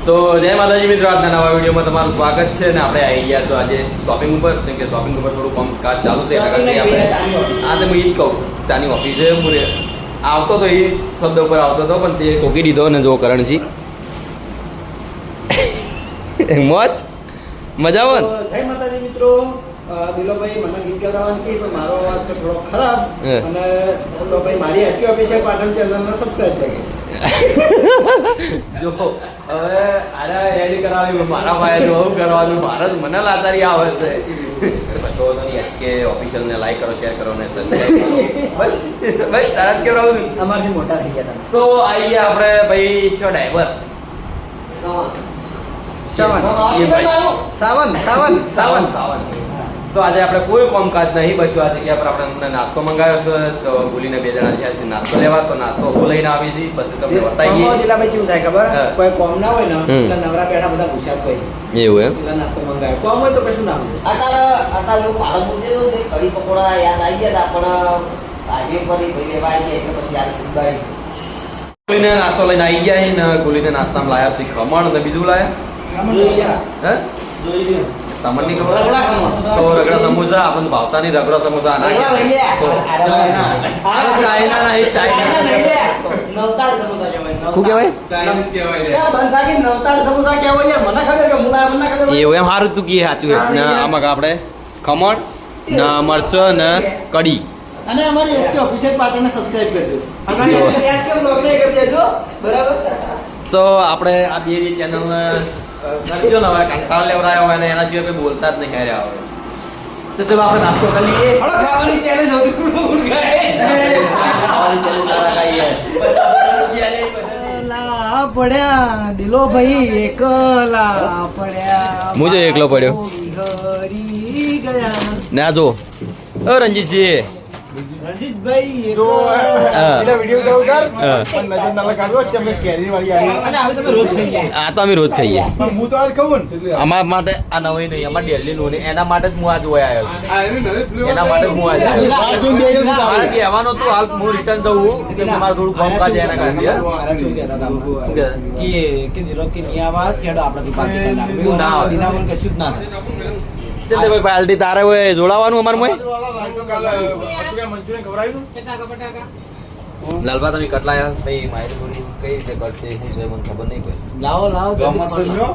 તો જય માતાજી મિત્રો, આજના નવા વિડીયોમાં તમારું સ્વાગત છે ને આપણે આવી ગયા તો આજે શોપિંગ ઉપર, કેમ કે શોપિંગ ઉપર થોડું કામકાજ ચાલુ છે એટલે આપણે આજે હું એ જ કહું, ચાની ઓફિસે હું આવતો તો એ શબ્દ ઉપર આવતો હતો પણ તે ટોકી દીધો ને જો કરણજી મોજ મજા આવે ને. જય માતાજી મિત્રો, દિલોભાઈ મને ગીત ગવડાવવાનું કે પણ મારો અવાજ છે થોડો ખરાબ અને તો ભાઈ મારી એચક્યુ ઓફિશિયલ પાટણ ચેનલને સબસ્ક્રાઇબ કરી જો હવે આને રેડી કરાવી મારા ભાઈ જો આવું કરવાનું મારા મને લાચારી આવે છે. તો એચકે ઓફિશિયલ ને લાઈક કરો, શેર કરો ને સબસ્ક્રાઇબ કરો. બસ ભાઈ તારા જ કેવડાવું ને અમારથી મોટા થઈ ગયા તો આવી ગયા આપણે ભાઈ છો ડ્રાઈવર સાવન. તો આજે આપણે કોઈ કામકાજ નહીં, બસ આ જગ્યા પર આપણે અમને નાસ્તો મંગાવ્યો છે. તો ભૂલીને બે જણા થયા છે નાસ્તો લેવા, તો નાસ્તો હું લઈને આવી હતી પછી તમને બતાવીએ. દિલાભાઈ કેવું થાય ખબર, કોઈ કોમ ના હોય ને એટલે નવરા બેઠા બધા ગુસ્સા હોય એવું એમ એટલે નાસ્તો મંગાવ્યો, કોમ હોય તો કશું ના હોય. અત્યારે પાલનપુર જેવું છે, કઢી પકોડા યાદ આવી ગયા હતા પણ હાઈવે પર ભાઈ લેવા આવી ગયા એટલે પછી યાદ ઉડાઈ. ભૂલીને નાસ્તો લઈને આવી ગયા ને ભૂલીને નાસ્તામાં લાયા છે ખમણ ને બીજું લાયા તમને ખબર તો રગડા સમોસા આપણને ભાવતા નહીં, રગડા સમોસા ચાઇના નહીં, ચાઇના નવતાડ સમોસા કહેવાય. શું કહેવાય? બંધાકી નવતાડ સમોસા કહેવાય. મને ખબર કે મુલા મને ખબર એવું એમ સારું તું કી સાચું ને આમાં આપણે ખમણ ને મરચ ને કઢી અને અમારી એચક્યુ ઓફિશિયલ પાટણને સબસ્ક્રાઇબ કરજો. બરાબર. તો આપણે આ બે ચેનલ કરજો ને, હવે કંટાળ લેવડાયો હોય ને એના સિવાય કોઈ બોલતા જ નહીં ક્યારે આવે. તો ચલો આપણે નાસ્તો કરી લઈએ. ખાવાની ચેલેન્જ પડ્યા દિલોભાઈ એકલા પડ્યા, હું જો એકલો પડ્યો. હરી ગયા ને આ જો રણજીતજી રણજીતભાઈ હા. વિડીયો ઉતાર હા. પણ નજર ના લગાડો તમે કેરી વાળી આવી અને હવે તમે રોજ ખાઈ જાય. આ તો અમે રોજ ખાઈએ. પણ હું તો આજ ખાઉં ને અમારા માટે આ નવી નહીં, અમારે દિલ્હી નું નહીં, એના માટે જ હું આ જોવા આવ્યો છું. એના માટે જ હું આજે મારે કહેવાનું હતું હાલ હું રિટર્ન જવું કે મારે થોડું કામ કાજ એના કારણે કે દિલો કે નહીં આવા ખેડો આપણાથી પાછી ના આવે. દિનામણ કશું જ ના થાય. ભાઈ પાલટી તારે હોય જોડાવાનું અમારે મોય લાલબા તમે કટલાયા ભાઈ માહિતી થોડી કઈ રીતે કરશે શું છે મને ખબર નહીં કોઈ. લાવો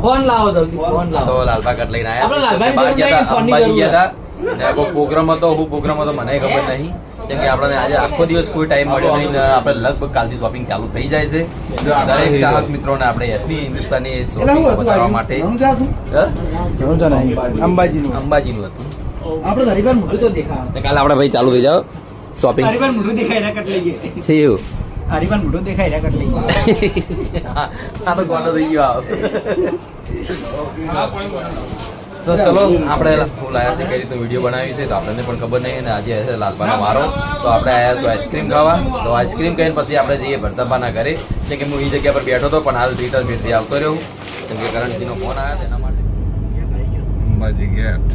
ફોન લાવો જલ્દી ફોન તો લાવો. લાલબા કટલાઈને આપણે આયા લાલબાની બહાર ગયા હતા, જરૂર નહીં, ફોનની અંબાજી જરૂર ગયા હતા ને કોઈ પ્રોગ્રામ હતો, હું પ્રોગ્રામ હતો મને ખબર નહીં, કેમ કે આપણને આજે આખો દિવસ કોઈ ટાઈમ મળ્યો નહીં ને આપણે લગભગ કાલથી શોપિંગ ચાલુ થઈ જાય છે. દરેક ચાહક મિત્રોને આપણે એસબી હિન્દુસ્તાની શોપિંગ પહોંચાડવા માટે અંબાજીનું અંબાજીનું હતું. આપણે હરિભાઈ મોઢું તો દેખાય. ને કાલે આપણે ભાઈ ચાલુ થઈ જાવ શોપિંગ હરિભાઈ મોઢું દેખાય ના કટ લઈ ગઈ. છે એવું. હરિભાઈ મોઢું દેખાય ના કટ લઈ ગઈ. આ તો કોનો થઈ ગયો તો ચલો આપણે હું લાયા છે કઈ રીતે વિડીયો બનાવી છે તો આપણને પણ ખબર નહીં ને આજે હશે લાલબાનો વારો. તો આપણે આવ્યા તો આઈસ્ક્રીમ ખાવા, તો આઈસ્ક્રીમ ખાઈને પછી આપણે જઈએ ભરતાબાના ઘરે, એટલે કે હું એ જગ્યા પર બેઠો હતો પણ હાલ રિટર્ન ફીરથી આવતો રહ્યો કેમ કે કરણજીનો ફોન આવ્યો એના માટે. અંબાજી ગેટ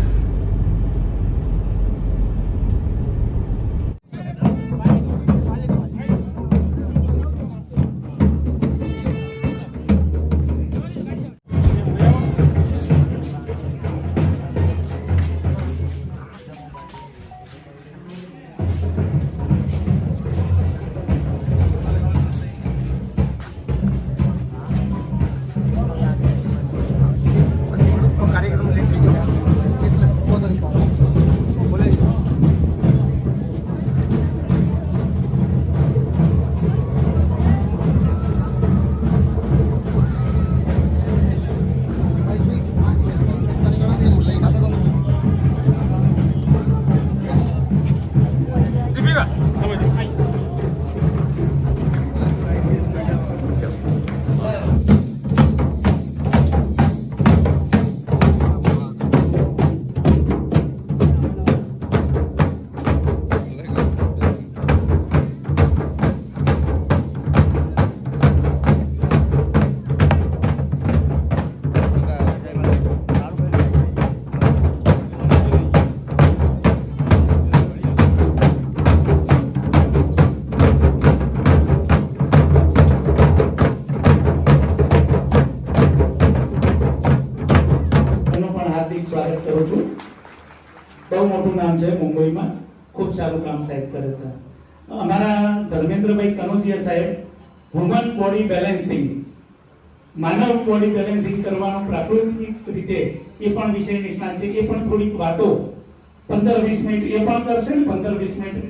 બહુ મોટું નામ છે મુંબઈમાં, ખૂબ સારું કામ સાહેબ કરે છે. અમારા ધર્મેન્દ્રભાઈ કનોજિયા સાહેબ હ્યુમન બોડી બેલેન્સિંગ, માનવ બોડી બેલેન્સિંગ કરવાનું પ્રાકૃતિક રીતે એ પણ વિષય નિષ્ણાત છે. એ પણ થોડીક વાતો 15-20 મિનિટ એ પણ કરશે ને 15-20 મિનિટ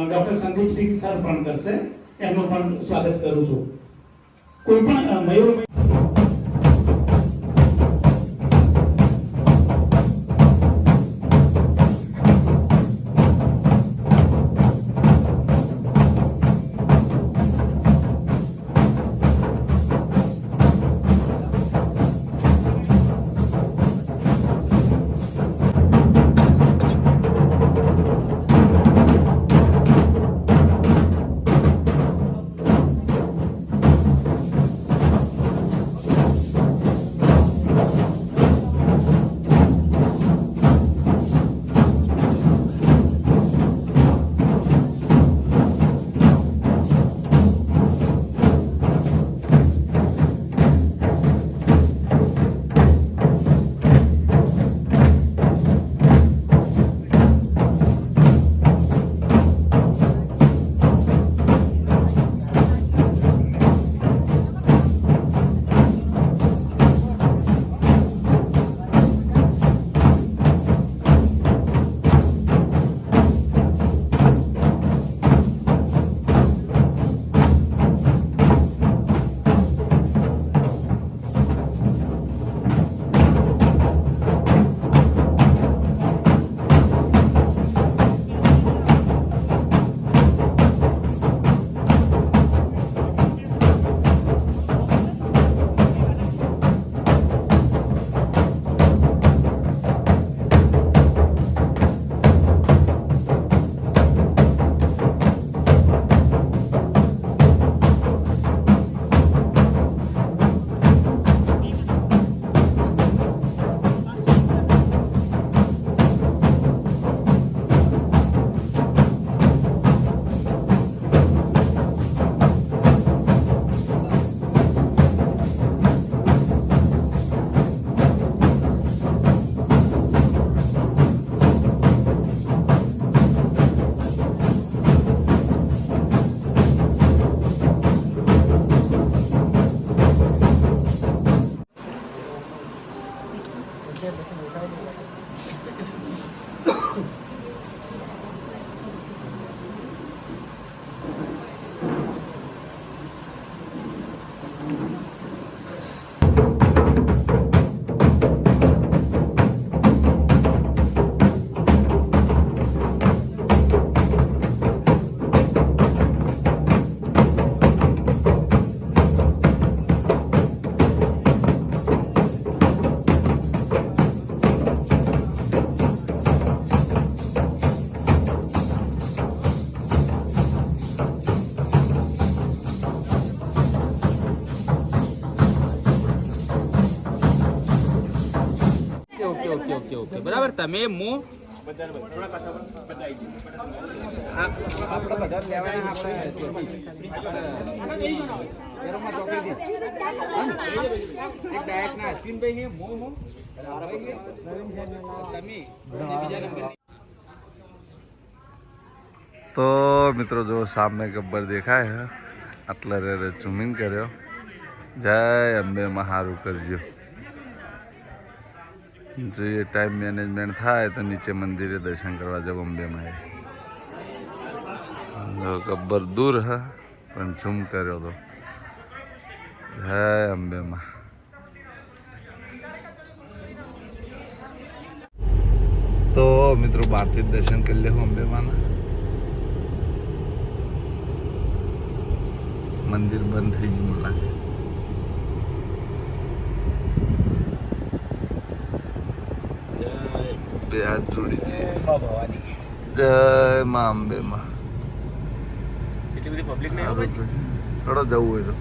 ડોક્ટર સંદીપસિંહ સર પણ કરશે. એમનું પણ સ્વાગત કરું છું. કોઈ પણ મયુરભાઈ ઓકે બરાબર. તમે હું તો મિત્રો જો સામે ગબ્બર દેખાય હે, આટલા રે ઝૂમિંગ કર્યો. જય અંબે માં હારું કરજો. જો એ ટાઈમ મેનેજમેન્ટ થાય તો નીચે મંદિરે દર્શન કરવા જાવ અંબેમાં. જો ગબ્બર દૂર હે પણ ઝૂમ કર્યો તો. જય અંબેમાં. તો મિત્રો બહારથી જ દર્શન કરી લેવું અંબેમાના. મંદિર બંધ થઈ ગયું લાગે. બે હાથ જોડી દે. જય માં અંબે માં. એટલી બધી પબ્લિક નહીં. જવું હોય તો